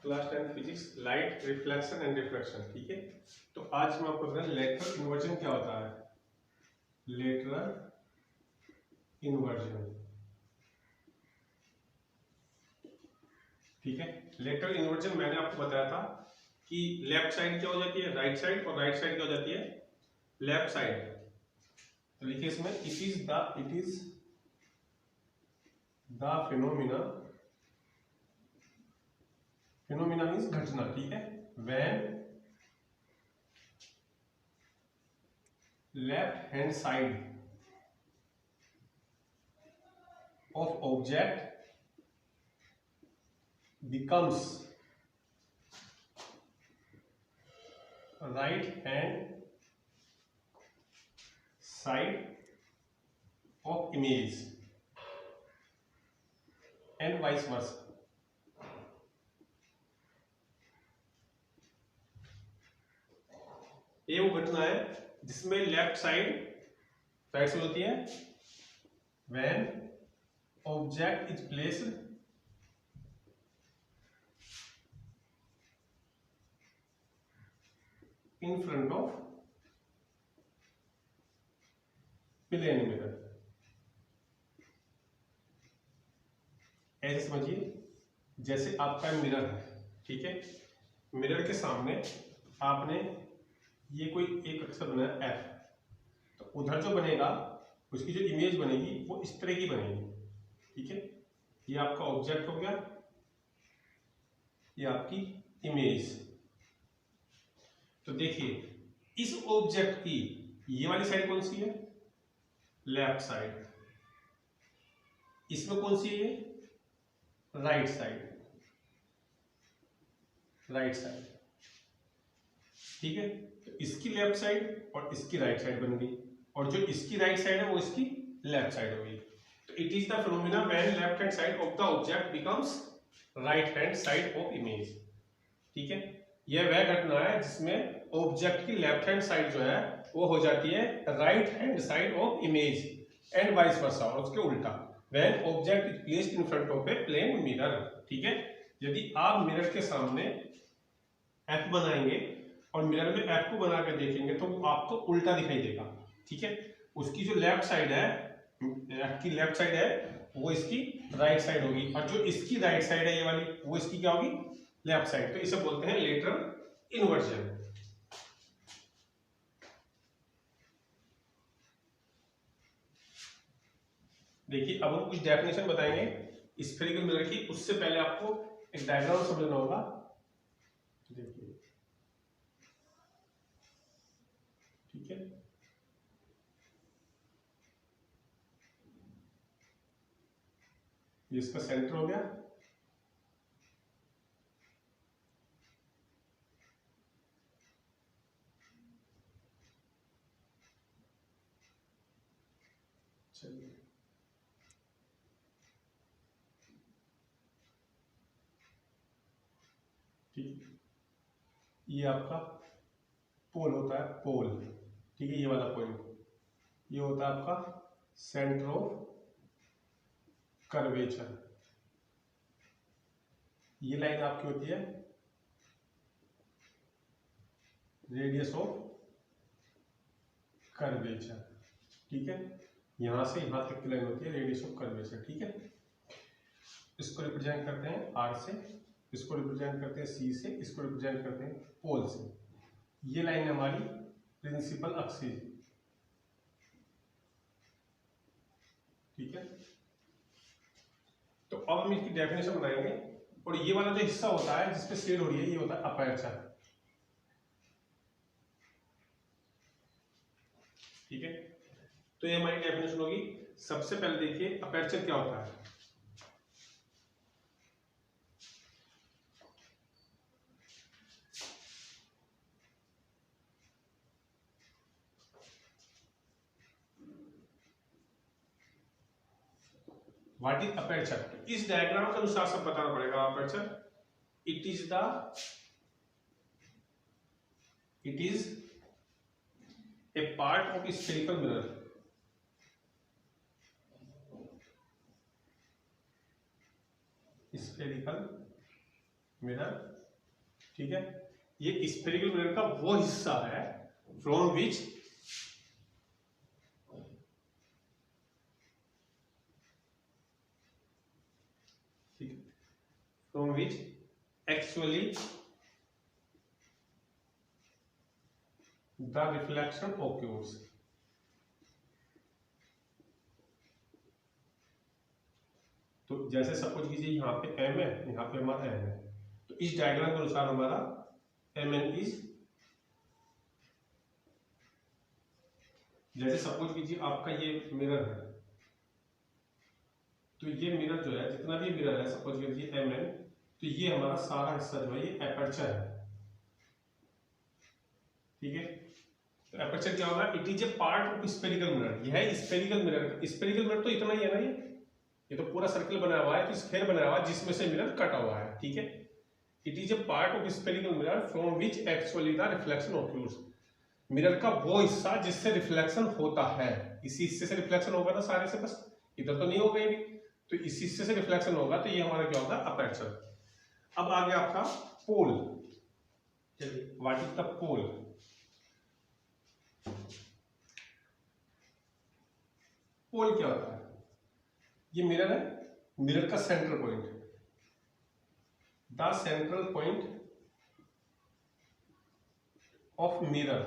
Class 10 physics light reflection and refraction. ठीक है, तो आज हम आपको बताएं लेटरल इन्वर्जन क्या होता है। लेटरल इन्वर्जन, ठीक है। लेटरल इन्वर्जन मैंने आपको बताया था कि लेफ्ट साइड क्या हो जाती है राइट साइड, और राइट साइड क्या हो जाती है लेफ्ट साइड। तो लिखिए इसमें it is the phenomena means घटना, ठीक है। When left hand side of object becomes right hand side of image and vice versa। ये वो घटना है जिसमें लेफ्ट साइड राइट साइड होती है when object is placed in front of plane mirror। ऐसे समझिए जैसे आपका मिरर है, ठीक है। मिरर के सामने आपने ये कोई एक अक्षर बनाया F, तो उधर जो बनेगा उसकी जो इमेज बनेगी वो इस तरह की बनेगी, ठीक है। ये आपका ऑब्जेक्ट हो गया, ये आपकी इमेज। तो देखिए इस ऑब्जेक्ट की ये वाली साइड कौन सी है लेफ्ट साइड, इसमें कौन सी है राइट साइड, ठीक है। तो इसकी लेफ्ट साइड और इसकी राइट साइड बन गई, और जो इसकी राइट साइड है वो इसकी लेफ्ट साइड होगी। तो it is the phenomena when left hand side of the object becomes right hand side of image, ठीक है। यह वह घटना है जिसमें ऑब्जेक्ट की लेफ्ट हैंड साइड जो है वो हो जाती है right hand side of image and vice versa, और उसके उल्टा when object is placed in front of a plane mirror, ठीक है। यदि आप मिरर के सामने एफ बनाएंगे और मिरर में एफ को बना कर देखेंगे तो वो आपको उल्टा दिखाई देगा, ठीक है। उसकी जो लेफ्ट साइड है, एफ की लेफ्ट साइड है वो इसकी राइट साइड होगी, और जो इसकी राइट साइड है ये वाली वो इसकी क्या होगी लेफ्ट साइड। तो इसे बोलते हैं लेटरल इन्वर्जन। देखिए अब हम कुछ डेफिनेशन बताएंगे स्फेरिकल मिरर की, उससे पहले आपको एक डायग्राम समझना होगा। देखिए ठीक है, ये इसका सेंटर हो गया, चलिए ठीक, ये आपका पोल होता है पोल, ठीक है। ये वाला पॉइंट ये होता है आपका सेंटर ऑफ कर्वेचर। ये लाइन आपकी होती है रेडियस ऑफ कर्वेचर, ठीक है। यहां से यहां तक की लाइन होती है रेडियस ऑफ कर्वेचर, ठीक है। इसको रिप्रेजेंट करते हैं आर से, इसको रिप्रेजेंट करते हैं सी से, इसको रिप्रेजेंट करते हैं पोल से। ये लाइन हमारी प्रिंसिपल एक्सिस, ठीक है। तो अब हम इसकी डेफिनेशन बनाएंगे, और ये वाला जो हिस्सा होता है जिसपे शेड हो रही है ये होता है अपर्चर, ठीक है। तो ये हमारी डेफिनेशन होगी। सबसे पहले देखिए अपर्चर क्या होता है। व्हाट इज अपर्चर, इस डायग्राम के अनुसार सब बताना पड़ेगा। Aperture it is a part of spherical mirror, spherical mirror ठीक है, ये स्फेरिकल मिरर का वो हिस्सा है from which actually the reflection occurs. तो जैसे सपोज कीजिए यहाँ पे m है, यहाँ पे हमारा n है, तो इस डायग्राम के अनुसार हमारा mn इज, जैसे सपोज कीजिए आपका ये मिरर है, तो ये मिरर जो है, जितना भी मिरर है सपोज कीजिए mn, तो ये हमारा सारा हिस्सा जो है ये एपर्चर है, ठीक है। तो एपर्चर क्या होगा, it is a part of spherical mirror, यह है स्फेरिकल मिरर। स्फेरिकल मिरर तो इतना ही है ना, ये तो पूरा सर्कल बना हुआ है, तो स्फेयर बना हुआ है जिसमें से मिरर कटा हुआ है, ठीक है। It is a part of spherical mirror from which actually the reflection occurs, mirror का वो हिस्सा जिससे रिफ्लेक्शन होता है, इसी हिस्से से रिफ्लेक्शन होगा ना सारे से, बस इधर तो नहीं होगा ये भी, तो इस हिस्से से रिफ्लेक्शन होगा, तो ये हमारा क्या होगा, अपर्चर। अब आ गया आपका पोल। चलिए, what is the pole? Pole क्या होता है? ये मिरर है, मिरर का central point, the central point of mirror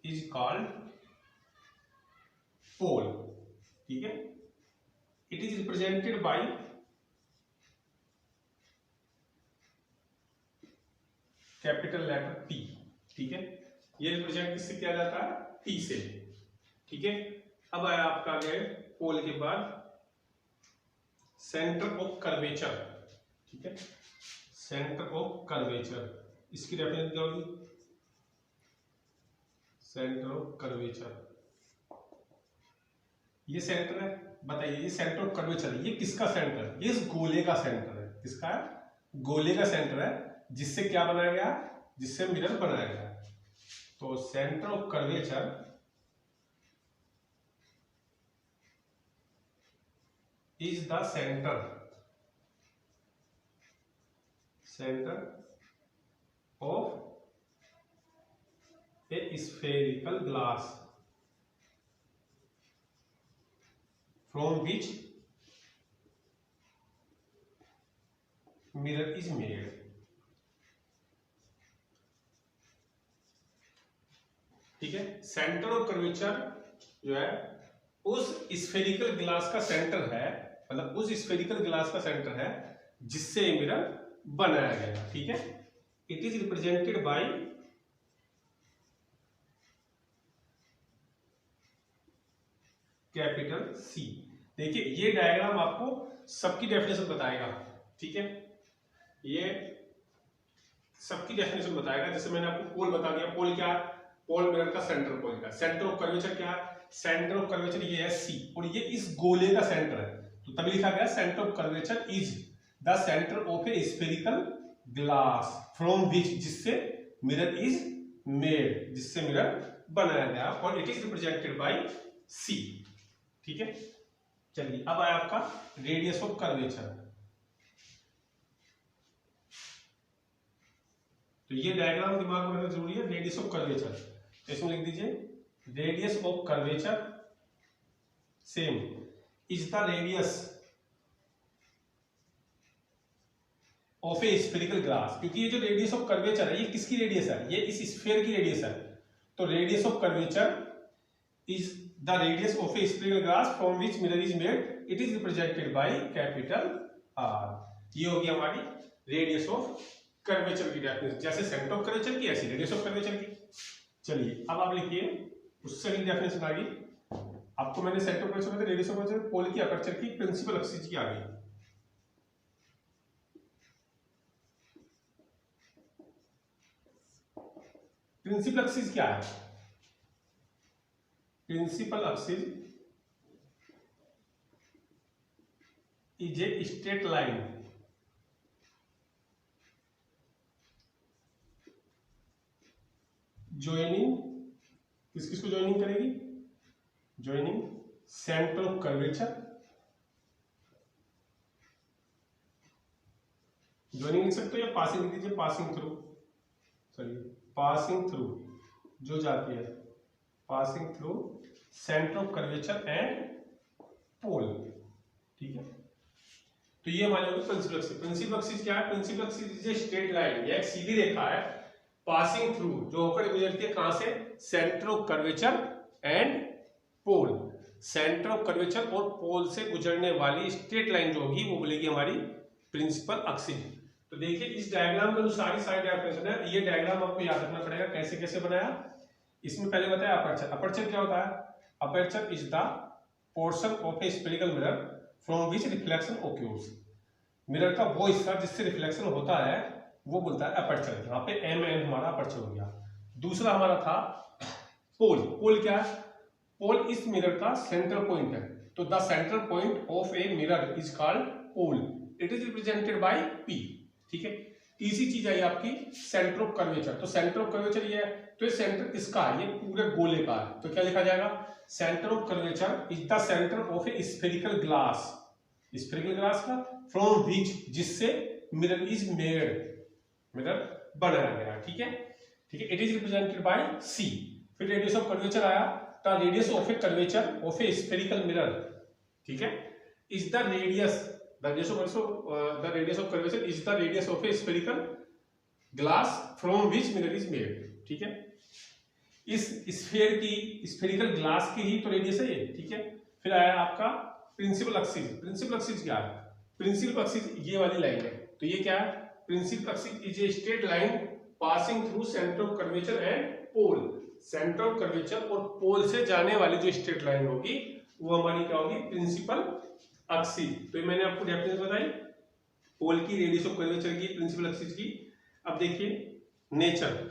is called pole, ठीक है। It is represented by capital letter P, ठीक है। ये रिप्रेजेंट किससे किया जाता है, T से, ठीक है। अब आया आपका आगे पोल के बाद सेंटर ऑफ कर्वेचर, ठीक है, सेंटर ऑफ कर्वेचर, इसकी डेफिनेशन क्या होगी, सेंटर ऑफ कर्वेचर, ये सेंटर है, बताइए ये सेंटर ऑफ कर्वेचर, ये किसका सेंटर है, ये इस गोले का सेंटर है, किसका है, गोले का सेंटर है, जिससे क्या बनाया गया, जिससे मिरर बनाया गया। तो centre of curvature is the centre of a spherical glass from which mirror is made, ठीक है। सेंटर ऑफ कर्वेचर जो है उस स्फेरिकल ग्लास का सेंटर है, मतलब उस स्फेरिकल ग्लास का सेंटर है जिससे मिरर बनाया गया, ठीक है। It is represented by capital C। देखिए ये डायग्राम आपको सबकी डेफिनेशन बताएगा, ठीक है, ये सबकी डेफिनेशन बताएगा। जैसे मैंने आपको पोल बता दिया, पोल क्या है, पोल मिरर का सेंटर पॉइंट का, सेंटर ऑफ कर्वेचर क्या है, सेंटर ऑफ कर्वेचर ये है C, और ये इस गोले का सेंटर है, तो तभी लिखा गया centre of curvature is the centre of a spherical glass from which, जिससे मिरर इज मेड, जिससे मिरर बनाया गया, और it is represented bye C, ठीक है। चलिए अब आया आपका रेडियस ऑफ कर्वेचर। तो ये डायग्राम दिमाग में रखना जरूरी है, रेडियस ऑफ कर्वेचर, तो इसमें लिख दीजिए radius of curvature same is the radius of a spherical glass, क्योंकि ये जो रेडियस ऑफ कर्वेचर है ये किसकी रेडियस है, ये इस स्फीयर की रेडियस है, तो radius of curvature is the radius of a spherical glass from which mirror is made, it is represented by capital R। ये होगी हमारी रेडियस ऑफ कर्वेचर की डेफिनेशन, जैसे सेंटर ऑफ कर्वेचर की ऐसी रेडियस ऑफ कर्वेचर की। चलिए अब आप लिखिए उससे भी डेफिनेशन आ गई आपको, मैंने सेंटर ऑफ कर्वेचर में रेडियस ऑफ कर्वेचर, पोल की अपर्चर की, प्रिंसिपल एक्सिस की आ गई। प्रिंसिपल एक्सिस क्या है, principal axis is a straight line joining, किस किस को ज्वाइनिंग करेगी, joining centre of curvature joining लिख सकते हो या पासिंग लिख दीजिए, पासिंग थ्रू। चलिए, पासिंग थ्रू जो जाती है, passing through centre of curvature and pole. ठीक है, तो ये हमारी होगी प्रिंसिपल एक्सिस। प्रिंसिपल एक्सिस क्या है? Principal axis is a straight line, ये एक सीधी रेखा है पासिंग थ्रू, जो होकर गुजरती है कहां से? Centre of curvature and pole. Centre of curvature और पोल से गुजरने वाली स्ट्रेट लाइन जो होगी वो बोलेगी हमारी प्रिंसिपल एक्सिस। तो देखिए इस डायग्राम के अनुसार ही सारी डेफिनेशन है। ये डायग्राम आपको याद रखना पड़ेगा कैसे कैसे बनाया। इसमें पहले बताया अपर्चर। अपर्चर क्या होता है? Aperture is the portion of a spherical mirror from which reflection occurs. Mirror का वो हिस्सा जिससे रिफ्लेक्शन होता है वो बोलता है अपर्चर। यहाँ पे एम एन हमारा अपर्चर हो गया। दूसरा हमारा था पोल। पोल क्या है? पोल इस मिरर का सेंटर पॉइंट है, तो the centre point of a mirror is called pole. It is represented by P. ठीक है, तीसरी चीज आई आपकी सेंटर ऑफ कर्वेचर। तो सेंटर ऑफ कर्वेचर ये है, तो ये सेंटर इसका है, ये पूरे गोले का है, तो क्या लिखा जाएगा? Centre of curvature is the centre of a spherical glass. Spherical glass का फ्रॉम विच, जिससे मिरर इज मेड, मिरर बनाया गया। ठीक है, ठीक है, इट इज रिप्रेजेंटेड बाय सी। फिर रेडियस ऑफ कर्वेचर आया, the radius of A curvature of a spherical mirror, ठीक है, is the radius, the radius of curvature is the radius of a spherical glass from which mirror is made। ठीक है, इस sphere की, spherical glass की ही तो radius है ये। ठीक है, फिर आया आपका प्रिंसिपल एक्सिस। प्रिंसिपल एक्सिस क्या है? प्रिंसिपल एक्सिस ये वाली लाइन है, तो ये क्या है? Principal axis is a straight line passing through centre of curvature and pole. Centre of curvature और पोल से जाने वाली जो स्ट्रेट लाइन होगी वो हमारी क्या होगी? Principal axis. तो मैंने आपको डेफिनेशन बताई पोल की, रेडियस ऑफ कर्वेचर की, प्रिंसिपल एक्सिस की। अब देखिए नेचर।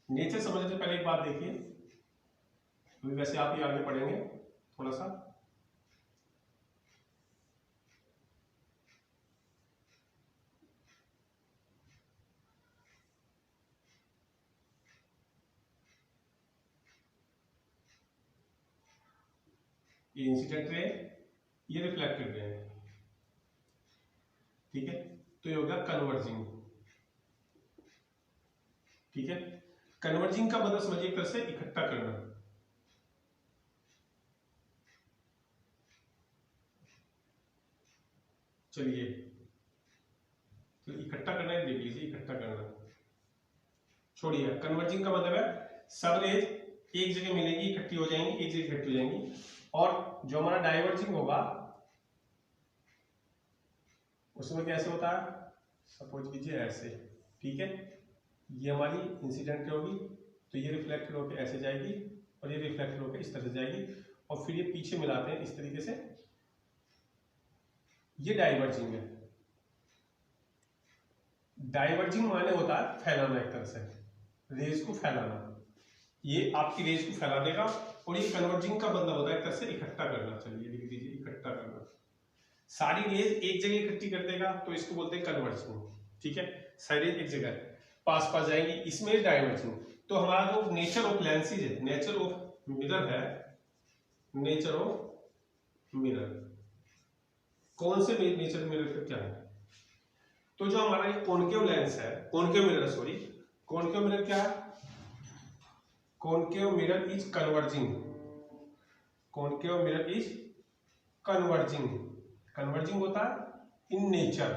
नेचर समझने से पहले एक बात देखिए, वैसे आप ये आगे पढ़ेंगे थोड़ा सा। ये इंसिडेंट रे, ये रिफ्लेक्टेड रे है। ठीक है, तो ये होगा कन्वर्जिंग। ठीक है, कन्वर्जिंग का मतलब समझिए एक तरह से इकट्ठा करना। चलिए, तो इकट्ठा करना है, देख लीजिए, इकट्ठा करना छोड़िए। कन्वर्जिंग का मतलब है सब रेज एक जगह मिलेंगी, इकट्ठी हो जाएंगी, एक जगह इकट्ठी हो जाएंगी। और जो हमारा डाइवर्जिंग होगा उसमें कैसे होता है? सपोज कीजिए ऐसे। ठीक है, ये हमारी इंसिडेंट होगी, तो ये रिफ्लेक्टेड होकर ऐसे जाएगी और ये रिफ्लेक्टेड होकर इस तरह से जाएगी, और फिर ये पीछे मिलाते हैं इस तरीके से, ये डाइवर्जिंग है। डाइवर्जिंग माने होता है फैलाना, एक तरह से रेज को फैलाना। ये आपकी रेज को फैला देगा। और ये कन्वर्जिंग का मतलब होता है एक तरह से इकट्ठा करना। चलिए लिख दीजिए, इकट्ठा करना। सारी रेज एक जगह इकट्ठी कर देगा तो इसको बोलते हैं कन्वर्जिंग। ठीक है, सारी रेज एक जगह पास पास जाएंगी, इसमें डाइवर्जिंग। तो हमारा जो नेचर ऑफ लेंसेज है, नेचर ऑफ मिरर है, नेचर ऑफ मिरर, कौन से नेचर मिरर का क्या है? तो जो हमारा ये कॉनकेव लेंस है, concave mirror, sorry, concave mirror क्या है? Concave mirror is converging. Concave mirror is converging. Converging होता है इन नेचर,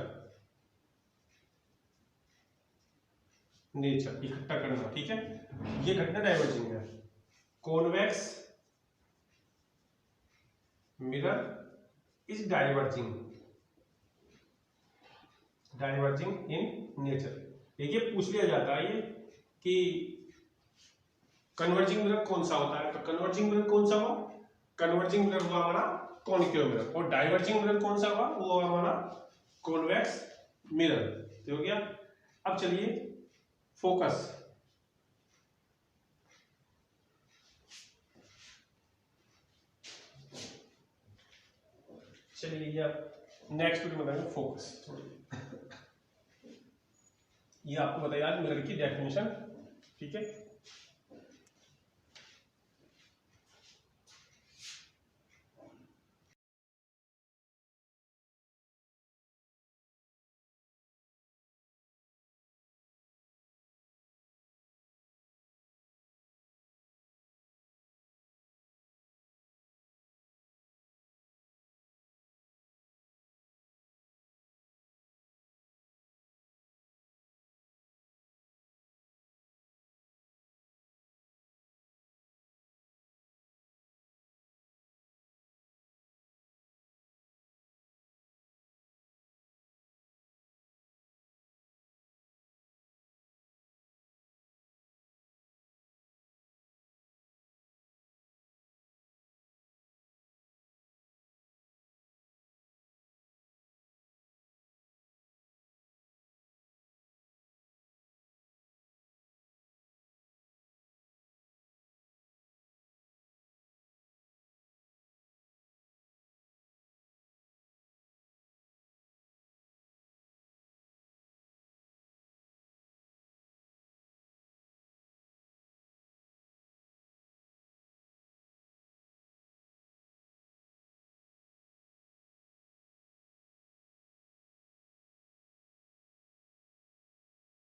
नेचर इकट्ठा करना। ठीक है, ये घटना डाइवर्जिंग है। Convex mirror is diverging, diverging in nature. देखिए पूछ लिया जाता है ये कि कन्वर्जिंग मिरर कौन सा होता है, तो कन्वर्जिंग मिरर कौन सा हुआ? कन्वर्जिंग मिरर हुआ हमारा कॉनकेव मिरर। और डाइवर्जिंग मिरर कौन सा हुआ? वो हुआ हमारा कॉन्वेक्स मिरर। तो हो गया। अब चलिए फोकस। चलिए ये नेक्स्ट वीडियो में फोकस। ये आपको बताया मिरर की डेफिनेशन ठीक है।